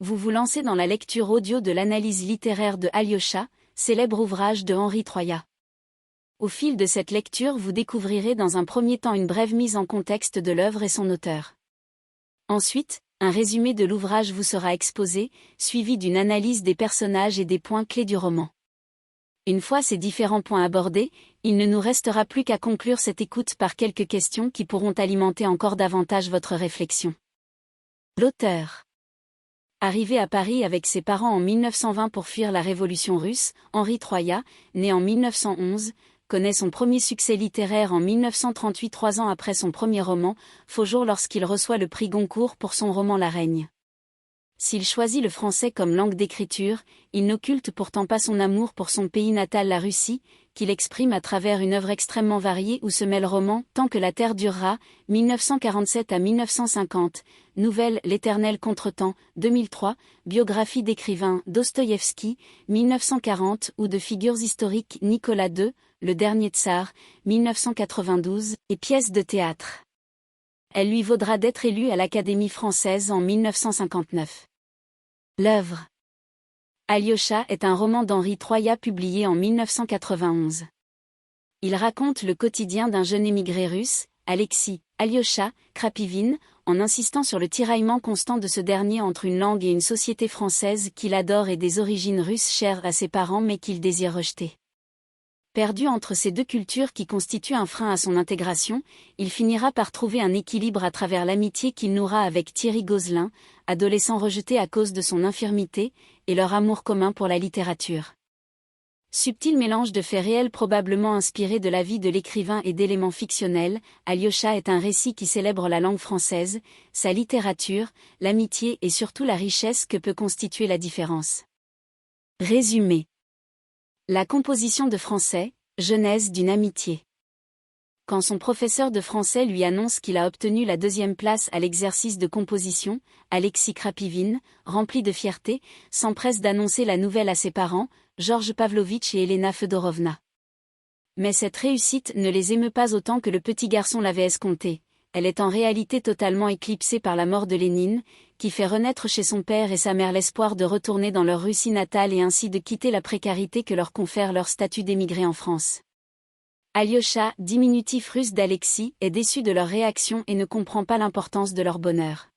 vous vous lancez dans la lecture audio de l'analyse littéraire de Alyosha, célèbre ouvrage de Henri Troyat. Au fil de cette lecture, vous découvrirez dans un premier temps une brève mise en contexte de l'œuvre et son auteur. Ensuite, un résumé de l'ouvrage vous sera exposé, suivi d'une analyse des personnages et des points clés du roman. Une fois ces différents points abordés, il ne nous restera plus qu'à conclure cette écoute par quelques questions qui pourront alimenter encore davantage votre réflexion. L'auteur. Arrivé à Paris avec ses parents en 1920 pour fuir la Révolution russe, Henri Troyat, né en 1911, connaît son premier succès littéraire en 1938, 3 ans après son premier roman, Faux jour, lorsqu'il reçoit le prix Goncourt pour son roman La Règne. S'il choisit le français comme langue d'écriture, il n'occulte pourtant pas son amour pour son pays natal, la Russie, qu'il exprime à travers une œuvre extrêmement variée où se mêlent romans Tant que la terre durera, 1947 à 1950, nouvelle L'éternel contretemps, 2003, biographie d'écrivain Dostoïevski, 1940 ou de figures historiques Nicolas II, Le dernier tsar, 1992, et pièces de théâtre. Elle lui vaudra d'être élue à l'Académie française en 1959. L'œuvre. Alyosha est un roman d'Henri Troyat publié en 1991. Il raconte le quotidien d'un jeune émigré russe, Alexis Alyosha Krapivine, en insistant sur le tiraillement constant de ce dernier entre une langue et une société française qu'il adore et des origines russes chères à ses parents mais qu'il désire rejeter. Perdu entre ces deux cultures qui constituent un frein à son intégration, il finira par trouver un équilibre à travers l'amitié qu'il nourra avec Thierry Gozlin, adolescent rejeté à cause de son infirmité, et leur amour commun pour la littérature. Subtil mélange de faits réels probablement inspirés de la vie de l'écrivain et d'éléments fictionnels, Alyosha est un récit qui célèbre la langue française, sa littérature, l'amitié et surtout la richesse que peut constituer la différence. Résumé. La composition de français, genèse d'une amitié. Quand son professeur de français lui annonce qu'il a obtenu la 2e place à l'exercice de composition, Alexis Krapivine, rempli de fierté, s'empresse d'annoncer la nouvelle à ses parents, Georges Pavlovitch et Elena Fedorovna. Mais cette réussite ne les émeut pas autant que le petit garçon l'avait escompté. Elle est en réalité totalement éclipsée par la mort de Lénine, qui fait renaître chez son père et sa mère l'espoir de retourner dans leur Russie natale et ainsi de quitter la précarité que leur confère leur statut d'émigré en France. Alyosha, diminutif russe d'Alexis, est déçu de leur réaction et ne comprend pas l'importance de leur bonheur.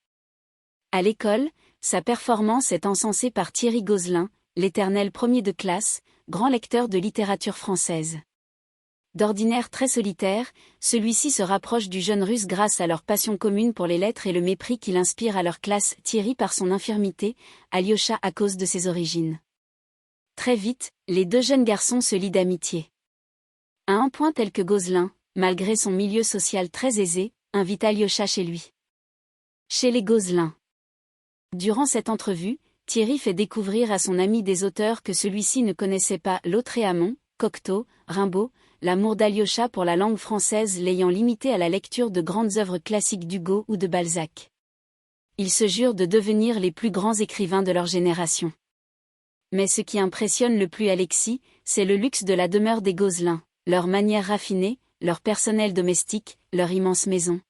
À l'école, sa performance est encensée par Thierry Gozlin, l'éternel premier de classe, grand lecteur de littérature française. D'ordinaire très solitaire, celui-ci se rapproche du jeune russe grâce à leur passion commune pour les lettres et le mépris qu'il inspire à leur classe, Thierry par son infirmité, Alyosha à cause de ses origines. Très vite, les deux jeunes garçons se lient d'amitié. À un point tel que Gozlin, malgré son milieu social très aisé, invite Alyosha chez lui. Chez les Gozlin. Durant cette entrevue, Thierry fait découvrir à son ami des auteurs que celui-ci ne connaissait pas, Lautréamont, Cocteau, Rimbaud, l'amour d'Alyosha pour la langue française l'ayant limité à la lecture de grandes œuvres classiques d'Hugo ou de Balzac. Ils se jurent de devenir les plus grands écrivains de leur génération. Mais ce qui impressionne le plus Alexis, c'est le luxe de la demeure des Gozlin, leur manière raffinée, leur personnel domestique, leur immense maison.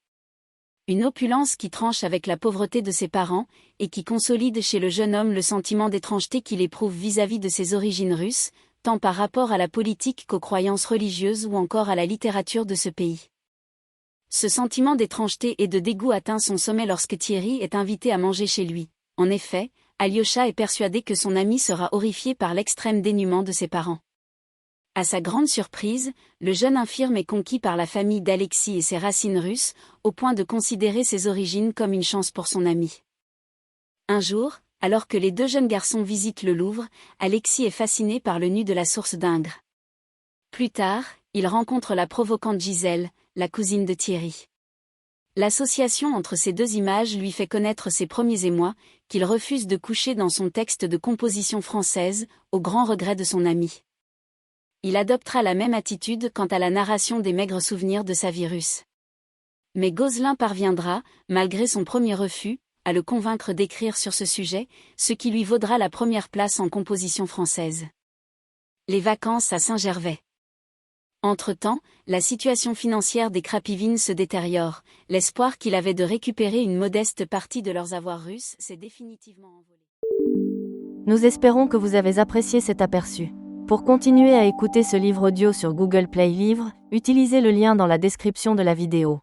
Une opulence qui tranche avec la pauvreté de ses parents, et qui consolide chez le jeune homme le sentiment d'étrangeté qu'il éprouve vis-à-vis de ses origines russes, tant par rapport à la politique qu'aux croyances religieuses ou encore à la littérature de ce pays. Ce sentiment d'étrangeté et de dégoût atteint son sommet lorsque Thierry est invité à manger chez lui. En effet, Alyosha est persuadé que son ami sera horrifié par l'extrême dénuement de ses parents. À sa grande surprise, le jeune infirme est conquis par la famille d'Alexis et ses racines russes, au point de considérer ses origines comme une chance pour son ami. Un jour, alors que les deux jeunes garçons visitent le Louvre, Alexis est fasciné par le nu de la source d'Ingres. Plus tard, il rencontre la provocante Gisèle, la cousine de Thierry. L'association entre ces deux images lui fait connaître ses premiers émois, qu'il refuse de coucher dans son texte de composition française, au grand regret de son ami. Il adoptera la même attitude quant à la narration des maigres souvenirs de sa vie russe. Mais Gozlin parviendra, malgré son premier refus, à le convaincre d'écrire sur ce sujet, ce qui lui vaudra la première place en composition française. Les vacances à Saint-Gervais. Entre-temps, la situation financière des Krapivine se détériore, l'espoir qu'il avait de récupérer une modeste partie de leurs avoirs russes s'est définitivement envolé. Nous espérons que vous avez apprécié cet aperçu. Pour continuer à écouter ce livre audio sur Google Play Livres, utilisez le lien dans la description de la vidéo.